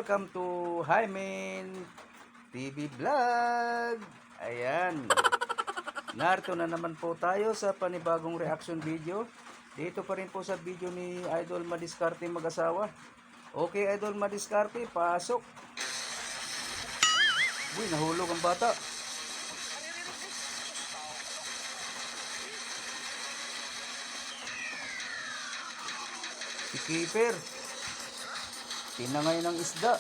welcome to Hymen TV Vlog. Ayan, narito na naman po tayo sa panibagong reaction video. Dito pa rin po sa video ni Idol Madiskarte mag-asawa. Okay, Idol Madiskarte, pasok. Uy, nahulog ang bata. Si Keeper tinangay ng isda.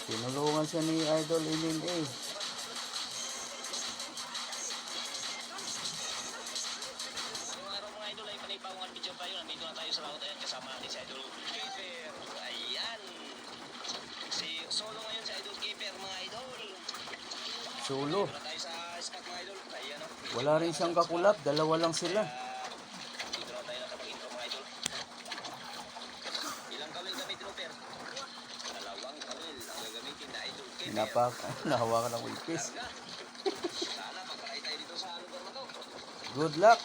Tinulungan siya ni Idol MMA. Araw mga idol ay panibawang video tayo. Nandito na tayo sa laut. Ayan, kasama natin si Idol Keeper. Ayan. Si solo ngayon si Idol Keeper mga idol. Solo. Dito na tayo sa spot mga idol. Ayan o. Wala rin siyang kakulap, dalawa lang sila. Dito na tayo nakapag-intro mga idol. Ilang kawil gamitin mo, Per? Dalawang kawil ang gagamitin na Idol Keeper. Nahawakan ng wipis. Sana magkaray tayo dito sa lugar na to. Good luck.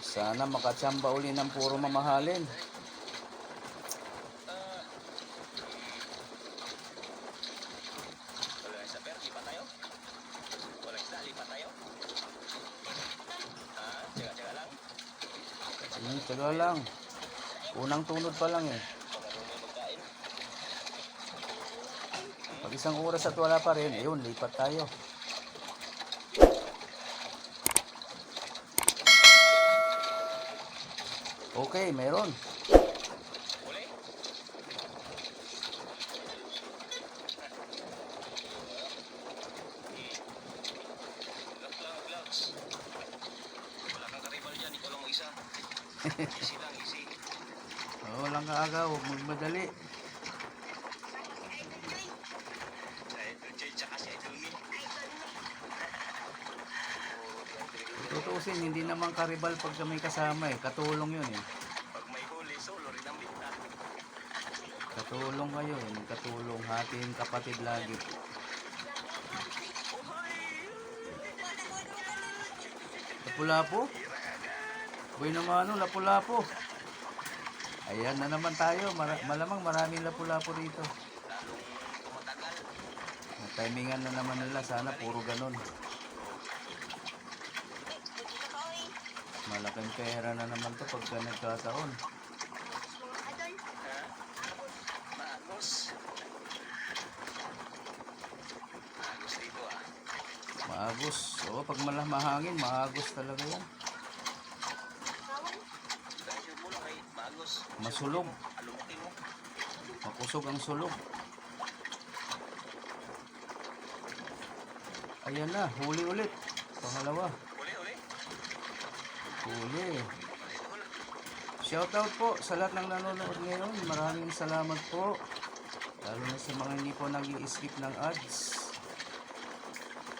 Sana makatsamba uli ng puro mamahalin. Walang isda, Per? Lipat tayo? Walang isda, lipat tayo? Tsaga-tsaga lang. Taga lang. Unang tunod pa lang eh. Marunong magkain. Pag isang oras at wala pa rin, ayun, lipat tayo. Okay, meron. Uli? Gloves. Wala kang karibal dyan, ikaw lang mag-isa. Easy lang, easy. Walang kaagaw, huwag magmadali. Idol Joy, tsaka si Idol Min. Tutuusin, hindi naman karibal pag may kasama eh. Katulong yun eh. Pag may huli, solo rin ang bita. Katulong kayo eh. Katulong, hatiin kapatid lagi. Lapu-lapu? Boy naman ano, lapu-lapu. Ayan na naman tayo. Malamang maraming lapu-lapu rito. Lalong tumatagal. Timingan na naman nila. Sana puro ganun. Malaking pera na naman to pagka nagkataon. Maagos. Maagos dito ah. Maagos. Oo, pag mahangin, maagos talaga yan. Dahil mo lang kay maagos. Masulog. Alumutin mo. Makusog ang sulog. Ayan na, huli ulit. Pangalawa. Uli, uli. Huli. Shoutout po sa lahat ng nanonood ngayon. Maraming salamat po. Lalo na sa mga hindi po nag-i-skip ng ads.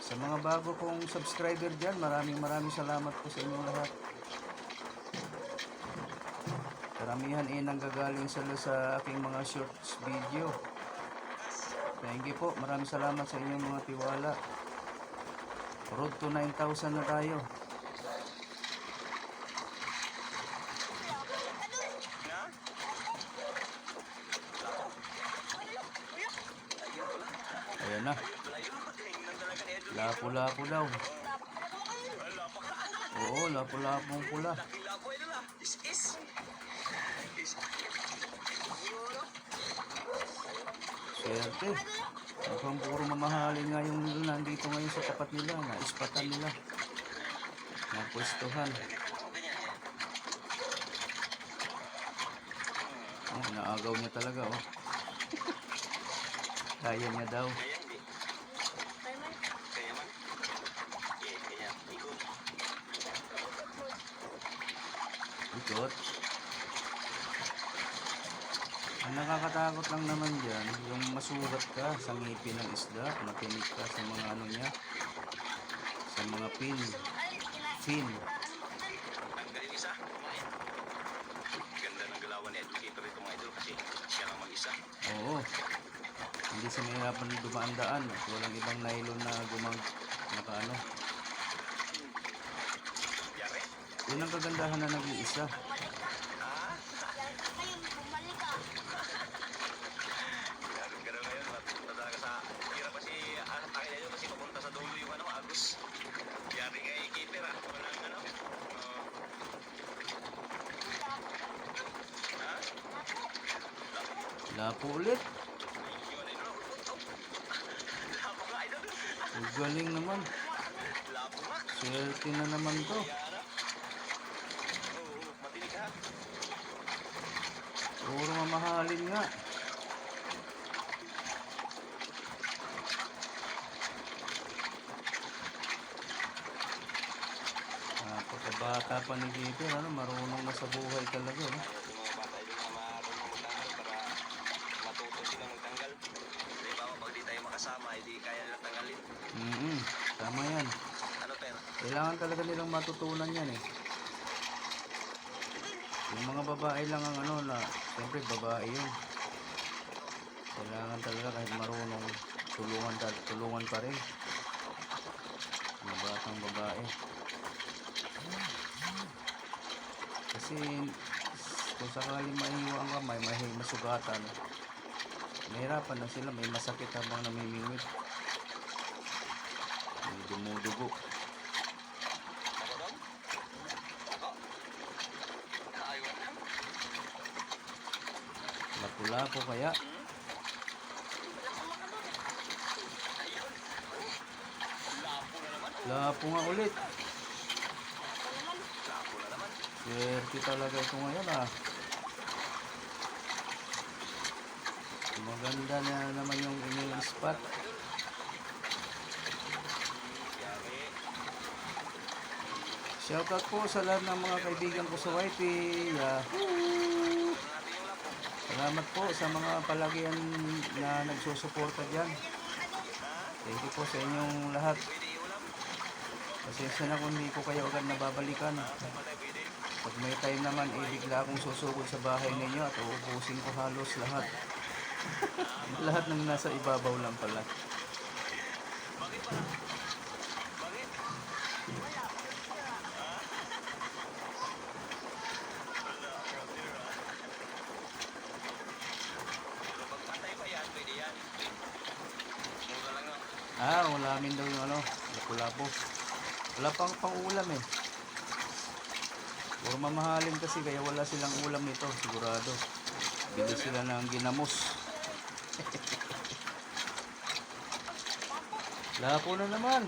Sa mga bago kong subscriber dyan, maraming salamat po sa inyong lahat. Karamihan nanggagaling sa aking mga shorts video. Thank you po. Maraming salamat sa inyong mga tiwala. Road to 9,000 na tayo. Ayan na. Lapu-lapu daw. Oo, lapu-lapong pula. Swerte. Mukhang puro mamahalin nga yung nandito ngayon sa tapat nila. Naispatan nila. Napwestuhan. Oh, naagaw niya talaga oh. Kaya niya daw. Ikot. Ang nakakatakot lang naman dyan, yung masugat ka sa ngipin ng isda, matinik ka sa mga ano niya, sa mga fin. Ang galing isa. Ganda ng galawan ni Idol Keeper ito mga idol kasi siya lang mag-isa. Oo. Hindi siya mahirapan dumaan-daan at walang ibang nylon na nakaano. Yari. Yun ang kagandahan na nag-iisa. Ganun ngayon, matupunta talaga sa hirap kasi akin na yun kasi papunta sa dulo yung Agus. Yari kay keeper walang Lapo ulit. yun idol. Lapo nga idol. Ang galing naman. Lapo nga. Swerte na naman to. Yara. Oo, matinig ha. Puro mamahalin nga. Pagkabata pa ni Keeper, marunong na sa buhay talaga. Yung mga bata idol na marunong magtanggal para matuto sila magtanggal. Halimbawa, pag di tayo makasama, hindi kaya nila tanggalin. Tama yan. Ano pero? Kailangan talaga nilang matutunan yan eh. Yung mga babae lang ang na, siyempre babae yun. Kailangan talaga kahit marunong tulungan pa rin. Mga batang babae. Kasi kung sakali maiwan ka, may masugatan. Mahirapan na sila, may masakit habang namimingwit. May dumudugo. Ako doon? Ako? Ayaw na. Lapu-lapu kaya. Ayun. Lapo na naman. Lapu nga ulit. Lapo na naman. Swerte talaga ito ngayon Maganda na naman yung inyong spot. Yari. Shoutout po sa lahat ng mga kaibigan ko sa YT. Natin yung lapo. Salamat po sa mga palagian na nagsusuporta dyan. Thank you po sa inyong lahat. Pwede iulam. Pasensya na kung hindi ko kayo agad nababalikan. Patay pwede. Pag may time naman, bigla akong susugod sa bahay ninyo at uubusin ko halos lahat. Lahat ng nasa ibabaw lang pala. Bakit pala? Bakit? Pero pag patay pa yan, pwede yan. Mura lang Ulamin daw yung lapu-lapu. Wala pang ulam eh. Puro mamahalin kasi kaya wala silang ulam nito, sigurado. Bili sila ng ginamos. Lapo na naman.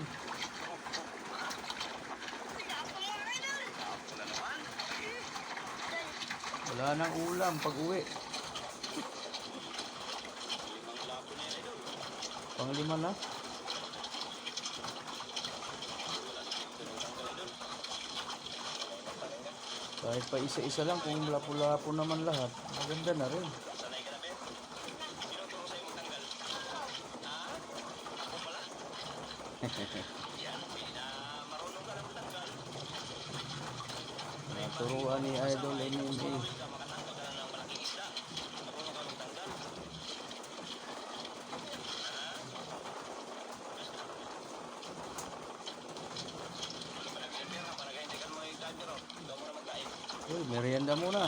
Lapo na naman. Wala nang ulam pag uwi. Limang lapo na yan idol. Panglima na. Kahit pa isa-isa lang, kung lapu-lapo naman lahat, maganda na rin. Sanay ka na ba? Sino turo sa'yo magtanggal? Ako pala? Yan, pwede na marunong ka na magtanggal. Naturuan ni Idol MMA. Ka makatanggal ka na ng malaking isda. Marunong ka magtanggal. Uy, merienda muna.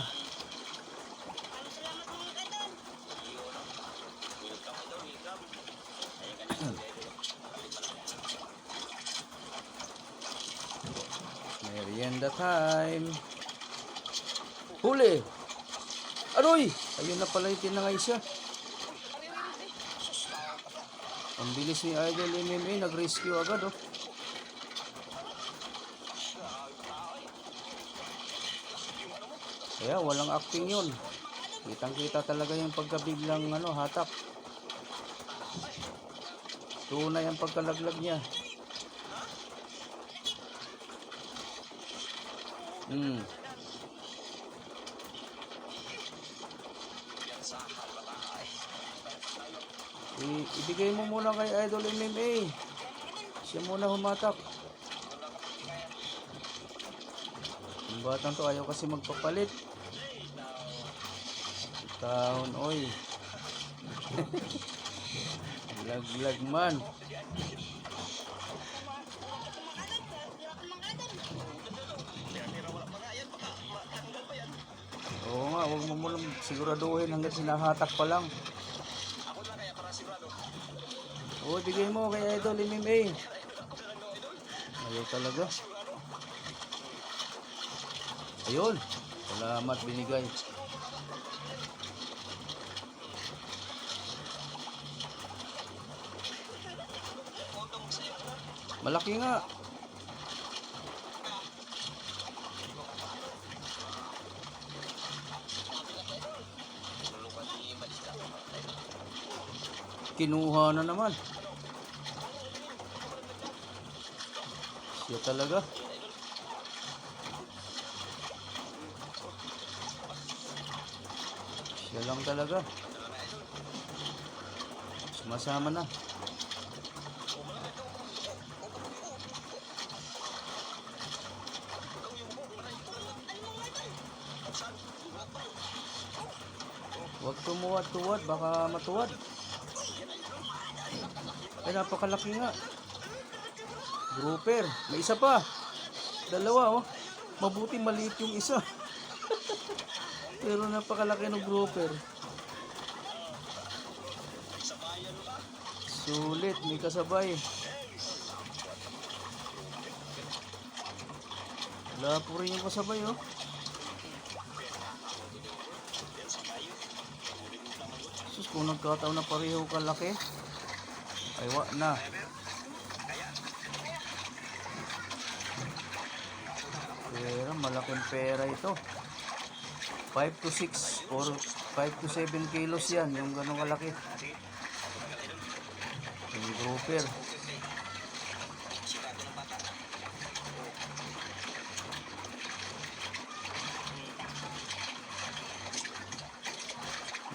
Merienda time. Huli! Aroy! Ayun na pala yung tinangay siya. Ang bilis ni Idol MMA, nag-rescue agad Kaya walang acting yun. Kitang-kita talaga yung pagkabiglang hatak. Tunay ang pagkalaglag niya. Ibigay mo muna kay Idol MMA. Siya muna humatak. Yung batang to ayaw kasi magpapalit. Taon, oy. Laglag man. mo lang siguraduhin hanggang sinahatak pa lang. Ako na kaya para sigurado. Oo, bigay mo kay Idol MMA. Ayaw talaga. Ayun. Salamat binigay. Malaki nga. Kinuha na naman. Siya talaga. Siya lang talaga. Sumasama na. Huwag tumuwad-tuwad, baka matuwad. Ay, napakalaki nga. Grouper. May isa pa. Dalawa, oh. Mabuti maliit yung isa. Pero napakalaki ng grouper. Sulit, may kasabay. Wala po rin yung kasabay, oh. Sus, kung nagkataon na pareho kalaki, ay wak na. Pero malaking pera ito. 5 to 6 or 5 to 7 kilos yan, yung ganong kalaki. Yung grouper.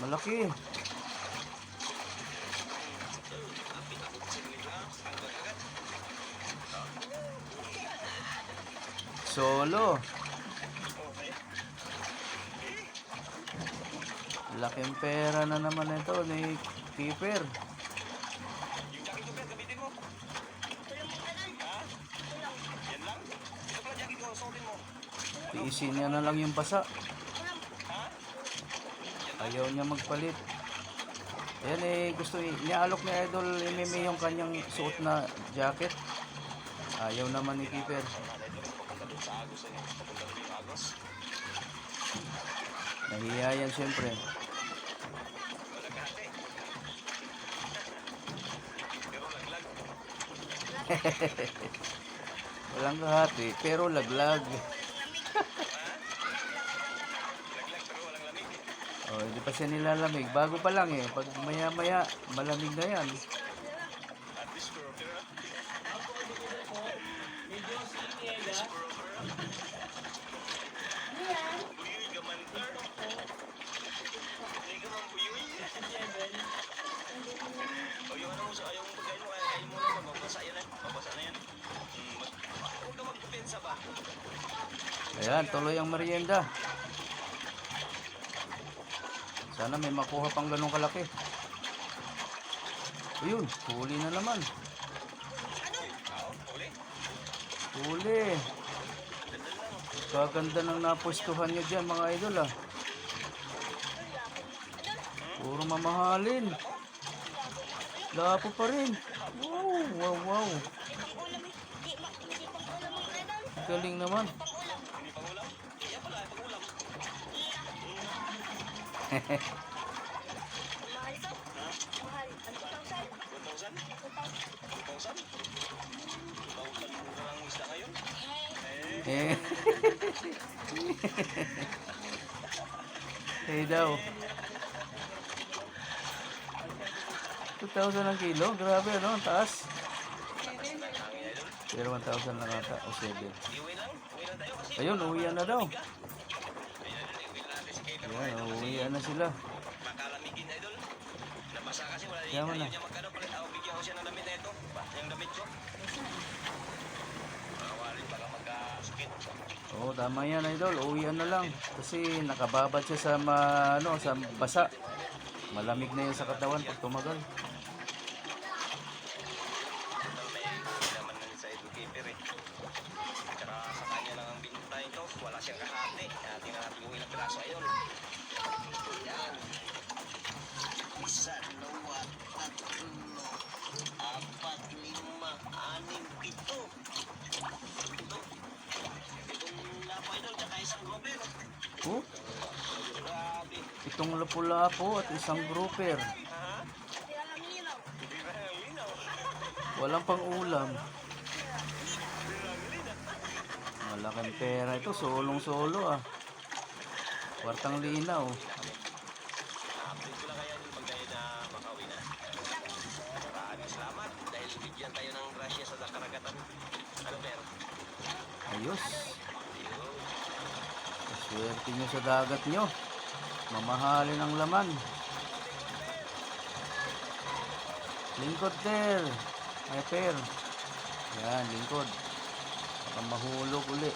Malaki. Solo. Laking pera na naman ito ni Keeper. Tiisin niya na lang yung basa. Ayaw niya magpalit. Ayan eh, gusto niya alok ni Idol MMA yung kanyang suot na jacket. Ayaw naman ni Keeper. Nahiya yan siyempre. Walang kahati, pero laglag. Oh, hindi pa siya nilalamig. Bago pa lang eh. Pag maya-maya, malamig na yan. Ayan, tuloy ang merienda. Sana may makuha pang ganong kalaki. Ayun, huli na naman. Huli. Kaganda ng napwestuhan nyo dyan mga idol ah. Puro mamahalin. Lapo pa rin. Wow, wow, wow. Galing naman. Eh. Eh daw. 2,000 ang kilo? Grabe ano, ang taas. Pero 1,000 lang ata o 7. Ayun, uwian na daw. Ayan, uwian na sila. Makalamigin na idol. Nabasa kasi wala Yaman na. niya magkano palit. Ako bigyan ko siya ng damit na ito. Yung damit ko. Mawarin baka magkasakit. Oo, tama yan idol. Uwian na lang. Kasi nakababad siya sa, sa basa. Malamig na yun sa katawan pag tumagal. May naman na sa educator eh. Tsaka sa kanya lang ang binta ito. Wala siyang kahati. Tingnan natin kung ilang piraso ayun. Yan. Isa, dalawa, tatlo, apat, lima, anim, pito. Ito. Itong lapo idol, tsaka isang grouper. Oh, Grabe. itong lapu-lapo at isang grouper. Ha? Hindi na linaw. Walang pang ulam. Malaking pera ito, solong-solo ah. Kwartang linaw. Update ko lang kaya yung pagdahil na makauwi na. Maraming salamat dahil bigyan tayo ng grasya sa karagatan. Ano pero? Ayos. Swerte nyo sa dagat nyo. Mamahalin ang laman. Lingkod ter. Ay per. Yan, lingkod. Baka mahulog uli.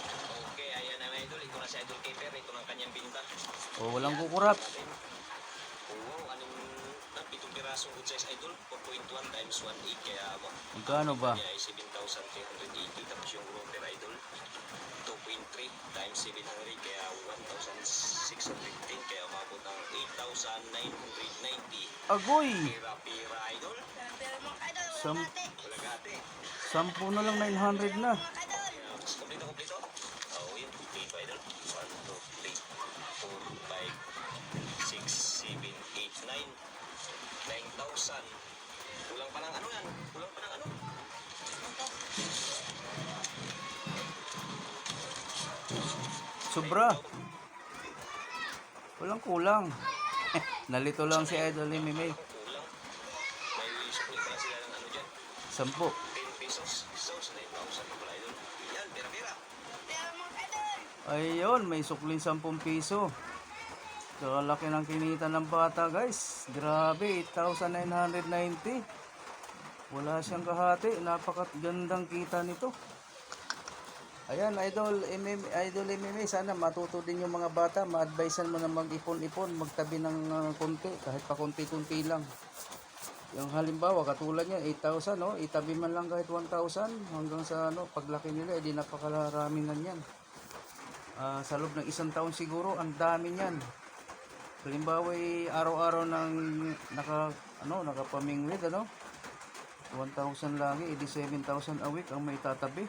Okay, ayan na mga idol. Ito na si Idol Keper. Ito ng kanyang binta. O, walang kukurap. Oo, anong pitong pirasong good size idol? 4.1 times 1.8. Kaya Magkano ba? niya ay 7,380. Tapos yung grouper idol, 2.3 times 700. Kaya 1,615. Kaya umabot ng 8,990. Agoy! Pira-pira idol. Sam- Kulagate. 10 na lang 900 na. Tapos kompleto. Oo, yun. Dito idol. 1, 2, 3, 4, 5, 6, 7, 8, 9. 9,000. Kulang pa ng ano yan? Kulang pa ng ano? Sobra. Walang kulang. Nalito lang si Idol ni Mimay. Kulang. May sukli pa sila ng ano dyan. 10. 10 pesos. Sauce, 9,000 pa pala idol. Yan, pira-pira. Ayun, may sukling 10 piso. Kalaki ng kinita ng bata guys. Grabe, 8,990. Wala siyang kahati. Napakagandang kita nito. Ayan, Idol MMA, sana matuto din yung mga bata. Ma-advisean mo na mag-ipon-ipon, magtabi ng konti, kahit pa konti-konti lang. Yung halimbawa, katulad niya, 8,000, no? Itabi man lang kahit 1,000 hanggang sa paglaki nila, edi napakarami na yan. Sa loob ng isang taon siguro, ang dami niyan. Halimbawa, araw-araw nang nakapamingwid, 1,000 lagi, edi 7,000 a week ang may tatabi.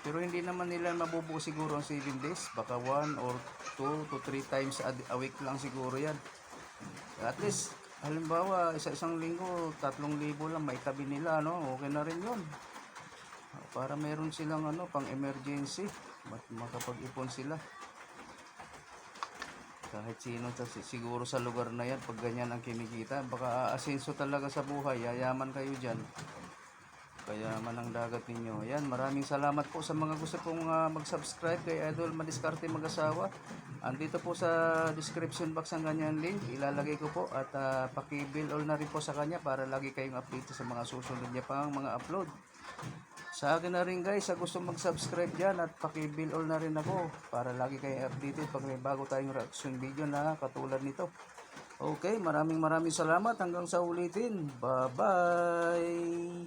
Pero hindi naman nila mabubuo siguro ang 7 days. Baka 1 or 2 to 3 times a week lang siguro yan. At least, halimbawa, isang linggo, 3,000 lang may tabi nila, okay na rin yun. Para meron silang pang emergency. Makapag-ipon sila. Kahit sino siguro sa lugar na yan, pag ganyan ang kinikita, baka aasenso talaga sa buhay. Yayaman kayo dyan. Kaya man ang dagat ninyo. Ayan, maraming salamat po sa mga gusto pong mag-subscribe kay Idol Madiskarte Mag-asawa. Andito po sa description box ang kanyang link. Ilalagay ko po at paki-bill all na rin po sa kanya para lagi kayong update sa mga susunod niya pang mga upload. Sa akin na rin guys, sa gusto mag-subscribe dyan at paki-bill all na rin ako para lagi kayong updated pag may bago tayong reaction video na katulad nito. Okay, maraming salamat. Hanggang sa ulitin. Bye-bye!